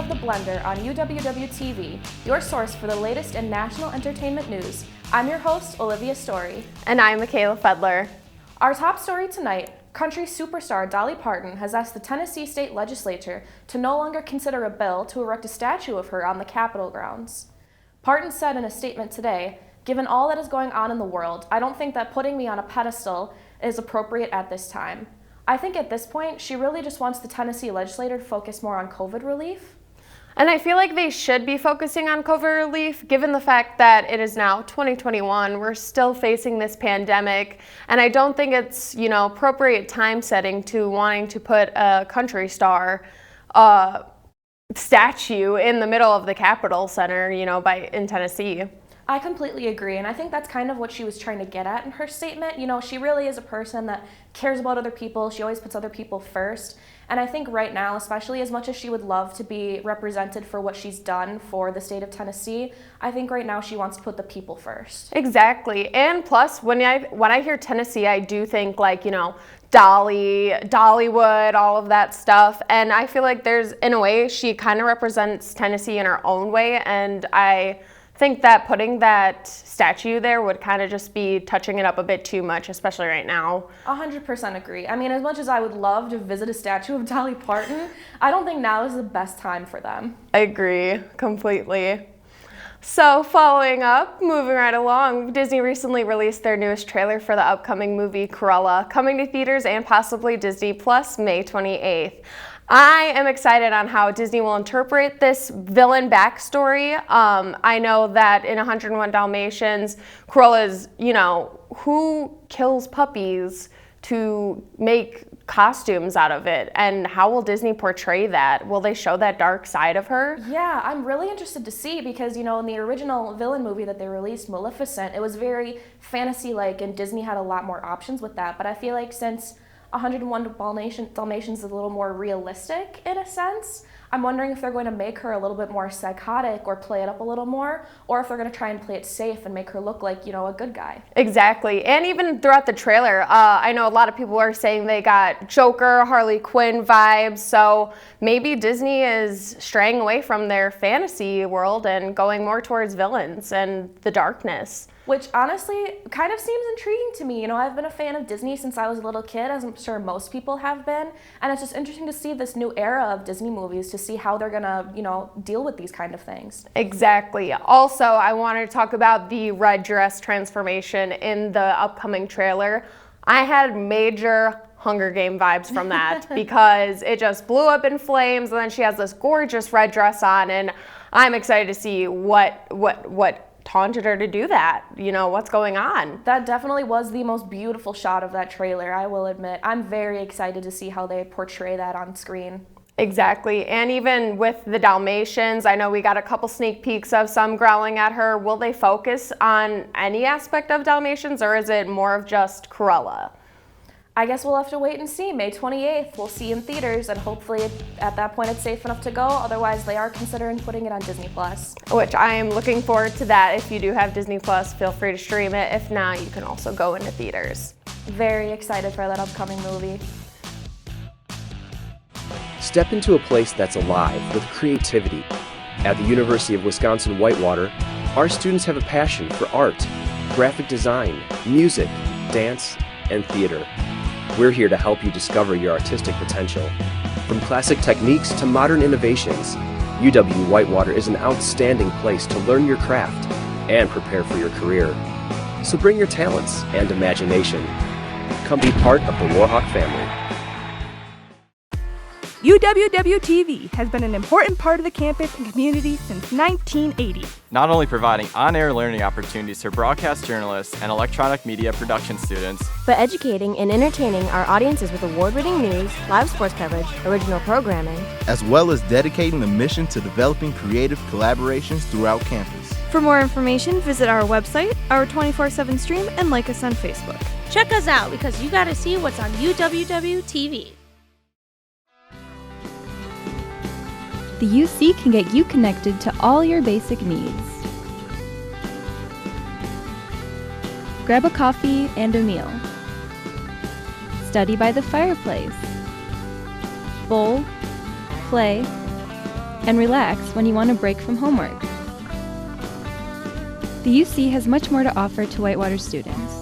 of the Blender on Uww Tv, your source for the latest in national entertainment news. I'm your host, Olivia Story. And I'm Michaela Fedler. Our top story tonight, country superstar Dolly Parton has asked the Tennessee State Legislature to no longer consider a bill to erect a statue of her on the Capitol grounds. Parton said in a statement today, "Given all that is going on in the world, I don't think that putting me on a pedestal is appropriate at this time. I think at this point, she really just wants the Tennessee legislature to focus more on COVID relief." And I feel like they should be focusing on COVID relief, given the fact that it is now 2021. We're still facing this pandemic, and I don't think it's, appropriate time setting to wanting to put a country star statue in the middle of the Capitol Center, in Tennessee. I completely agree, and I think that's kind of what she was trying to get at in her statement. She really is a person that cares about other people. She always puts other people first. And I think right now, especially as much as she would love to be represented for what she's done for the state of Tennessee, I think right now she wants to put the people first. Exactly. And plus, when I hear Tennessee, I do think Dolly, Dollywood, all of that stuff. And I feel like in a way, she kind of represents Tennessee in her own way. And I think that putting that statue there would kind of just be touching it up a bit too much, especially right now. 100% agree. I mean, as much as I would love to visit a statue of Dolly Parton, I don't think now is the best time for them. I agree completely. So following up, moving right along, Disney recently released their newest trailer for the upcoming movie Cruella, coming to theaters and possibly Disney Plus May 28th. I am excited on how Disney will interpret this villain backstory. I know that in 101 Dalmatians, Cruella's, who kills puppies to make costumes out of it, and how will Disney portray that? Will they show that dark side of her? Yeah, I'm really interested to see because, in the original villain movie that they released, Maleficent, it was very fantasy-like, and Disney had a lot more options with that. But I feel like since 101 Dalmatians is a little more realistic in a sense, I'm wondering if they're going to make her a little bit more psychotic or play it up a little more, or if they're going to try and play it safe and make her look like, a good guy. Exactly. And even throughout the trailer, I know a lot of people are saying they got Joker, Harley Quinn vibes, so maybe Disney is straying away from their fantasy world and going more towards villains and the darkness. Which honestly kind of seems intriguing to me. I've been a fan of Disney since I was a little kid, as I'm sure most people have been. And it's just interesting to see this new era of Disney movies, to see how they're gonna, deal with these kind of things. Exactly. Also, I wanted to talk about the red dress transformation in the upcoming trailer. I had major Hunger Game vibes from that because it just blew up in flames, and then she has this gorgeous red dress on, and I'm excited to see what taunted her to do that. What's going on? That definitely was the most beautiful shot of that trailer, I will admit. I'm very excited to see how they portray that on screen. Exactly. And even with the Dalmatians, I know we got a couple sneak peeks of some growling at her. Will they focus on any aspect of Dalmatians, or is it more of just Cruella? I guess we'll have to wait and see. May 28th, we'll see in theaters, and hopefully at that point it's safe enough to go. Otherwise, they are considering putting it on Disney Plus. Which I am looking forward to that. If you do have Disney Plus, feel free to stream it. If not, you can also go into theaters. Very excited for that upcoming movie. Step into a place that's alive with creativity. At the University of Wisconsin-Whitewater, our students have a passion for art, graphic design, music, dance, and theater. We're here to help you discover your artistic potential. From classic techniques to modern innovations, UW-Whitewater is an outstanding place to learn your craft and prepare for your career. So bring your talents and imagination. Come be part of the Warhawk family. Uww Tv has been an important part of the campus and community since 1980. Not only providing on-air learning opportunities for broadcast journalists and electronic media production students, but educating and entertaining our audiences with award-winning news, live sports coverage, original programming, as well as dedicating the mission to developing creative collaborations throughout campus. For more information, visit our website, our 24/7 stream, and like us on Facebook. Check us out because you gotta see what's on Uww TV. The UC can get you connected to all your basic needs. Grab a coffee and a meal. Study by the fireplace. Bowl, play, and relax when you want a break from homework. The UC has much more to offer to Whitewater students.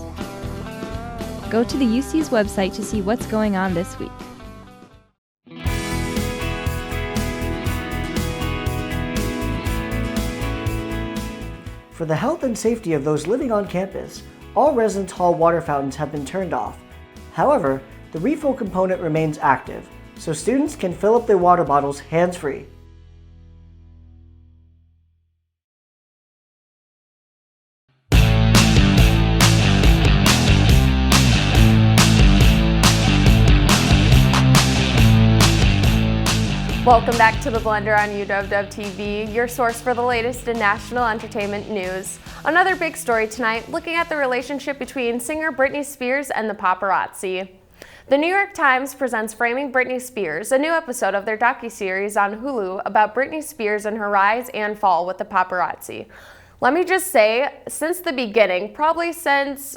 Go to the UC's website to see what's going on this week. For the health and safety of those living on campus, all residence hall water fountains have been turned off. However, the refill component remains active, so students can fill up their water bottles hands-free. Welcome back to The Blender on Uww TV, your source for the latest in national entertainment news. Another big story tonight, looking at the relationship between singer Britney Spears and the paparazzi. The New York Times presents Framing Britney Spears, a new episode of their docuseries on Hulu about Britney Spears and her rise and fall with the paparazzi. Let me just say, since the beginning, probably since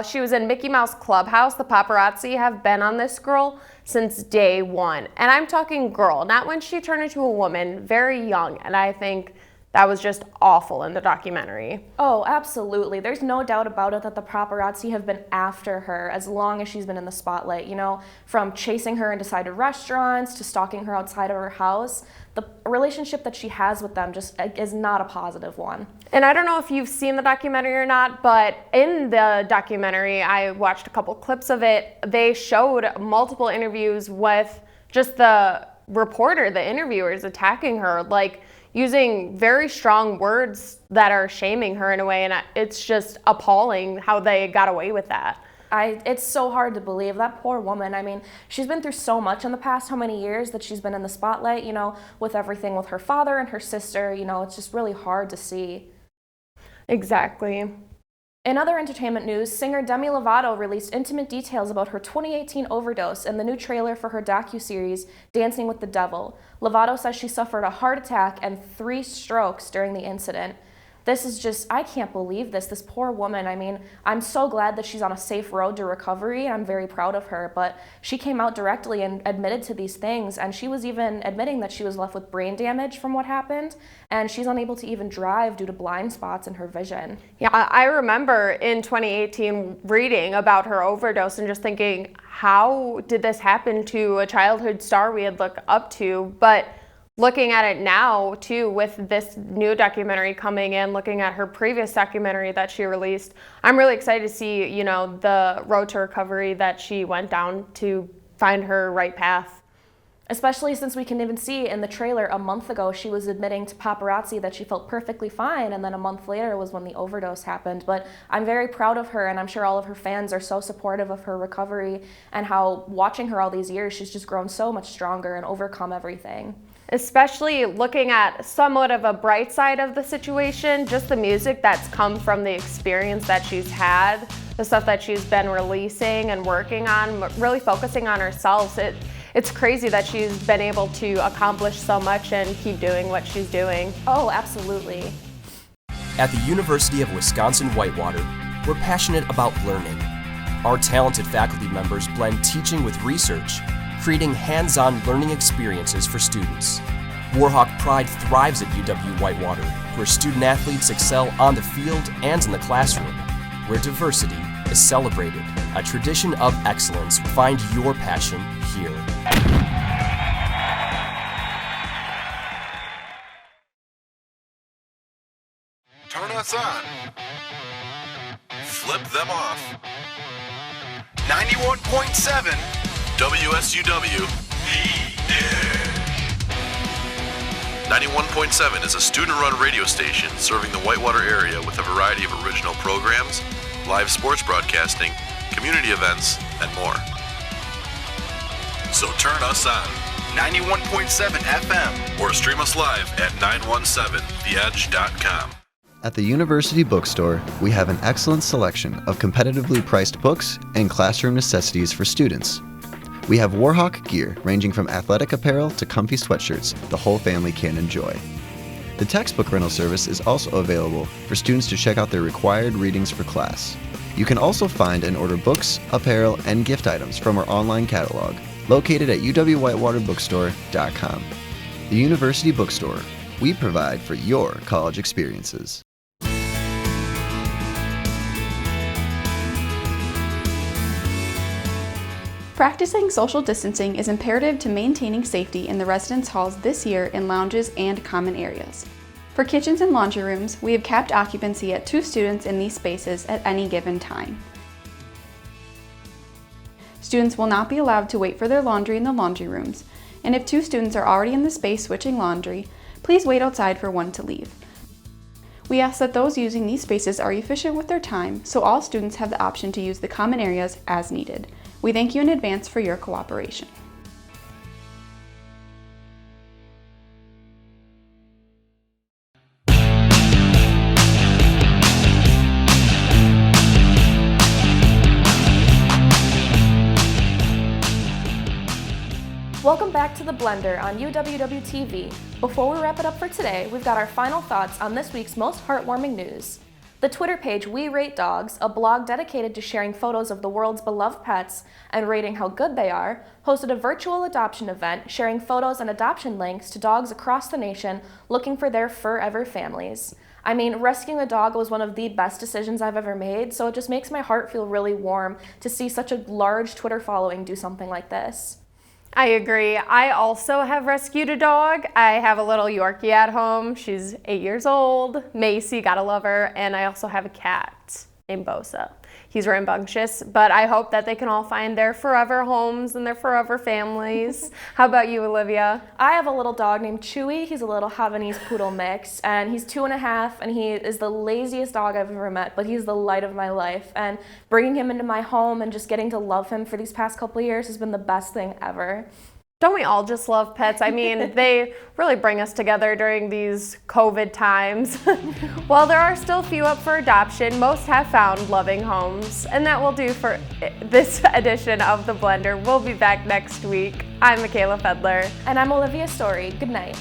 she was in Mickey Mouse Clubhouse, the paparazzi have been on this girl since day one. And I'm talking girl, not when she turned into a woman, very young. And I think that was just awful in the documentary. Oh, absolutely. There's no doubt about it that the paparazzi have been after her as long as she's been in the spotlight. You know, from chasing her inside of restaurants to stalking her outside of her house. The relationship that she has with them just is not a positive one. And I don't know if you've seen the documentary or not, but in the documentary, I watched a couple clips of it. They showed multiple interviews with just the reporter, the interviewers attacking her, like using very strong words that are shaming her in a way, and it's just appalling how they got away with that. It's so hard to believe. That poor woman, I mean, she's been through so much in the past how many years that she's been in the spotlight, you know, with everything with her father and her sister, you know, it's just really hard to see. Exactly. In other entertainment news, singer Demi Lovato released intimate details about her 2018 overdose in the new trailer for her docuseries, Dancing with the Devil. Lovato says she suffered a heart attack and 3 strokes during the incident. This is just, I can't believe this poor woman. I mean, I'm so glad that she's on a safe road to recovery. I'm very proud of her, but she came out directly and admitted to these things, and she was even admitting that she was left with brain damage from what happened, and she's unable to even drive due to blind spots in her vision. Yeah, I remember in 2018 reading about her overdose and just thinking, how did this happen to a childhood star we had looked up to? But looking at it now, too, with this new documentary coming in, looking at her previous documentary that she released, I'm really excited to see, you know, the road to recovery that she went down to find her right path. Especially since we can even see in the trailer a month ago, she was admitting to paparazzi that she felt perfectly fine, and then a month later was when the overdose happened. But I'm very proud of her, and I'm sure all of her fans are so supportive of her recovery and how watching her all these years, she's just grown so much stronger and overcome everything. Especially looking at somewhat of a bright side of the situation, just the music that's come from the experience that she's had, the stuff that she's been releasing and working on, really focusing on herself. It's crazy that she's been able to accomplish so much and keep doing what she's doing. Oh, absolutely. At the University of Wisconsin-Whitewater, we're passionate about learning. Our talented faculty members blend teaching with research, creating hands-on learning experiences for students. Warhawk Pride thrives at UW-Whitewater, where student-athletes excel on the field and in the classroom, where diversity is celebrated. A tradition of excellence. Find your passion here. Turn us on. Flip them off. 91.7 WSUW. 91.7 is a student-run radio station serving the Whitewater area with a variety of original programs, live sports broadcasting, community events, and more. So turn us on 91.7 FM or stream us live at 917theedge.com. At the University Bookstore, we have an excellent selection of competitively priced books and classroom necessities for students. We have Warhawk gear ranging from athletic apparel to comfy sweatshirts the whole family can enjoy. The textbook rental service is also available for students to check out their required readings for class. You can also find and order books, apparel, and gift items from our online catalog, located at uwwhitewaterbookstore.com. The University Bookstore. We provide for your college experiences. Practicing social distancing is imperative to maintaining safety in the residence halls this year in lounges and common areas. For kitchens and laundry rooms, we have capped occupancy at 2 students in these spaces at any given time. Students will not be allowed to wait for their laundry in the laundry rooms, and if 2 students are already in the space switching laundry, please wait outside for one to leave. We ask that those using these spaces are efficient with their time, so all students have the option to use the common areas as needed. We thank you in advance for your cooperation. Welcome back to The Blender on Uww TV. Before we wrap it up for today, we've got our final thoughts on this week's most heartwarming news. The Twitter page We Rate Dogs, a blog dedicated to sharing photos of the world's beloved pets and rating how good they are, hosted a virtual adoption event sharing photos and adoption links to dogs across the nation looking for their forever families. I mean, rescuing a dog was one of the best decisions I've ever made, so it just makes my heart feel really warm to see such a large Twitter following do something like this. I agree. I also have rescued a dog. I have a little Yorkie at home. She's 8 years old. Macy, gotta love her. And I also have a cat named Bosa. He's rambunctious, but I hope that they can all find their forever homes and their forever families. How about you, Olivia? I have a little dog named Chewy. He's a little Havanese poodle mix, and he's 2.5, and he is the laziest dog I've ever met, but he's the light of my life. And bringing him into my home and just getting to love him for these past couple of years has been the best thing ever. Don't we all just love pets? I mean, they really bring us together during these COVID times. While there are still few up for adoption, most have found loving homes. And that will do for this edition of The Blender. We'll be back next week. I'm Michaela Fedler. And I'm Olivia Story. Good night.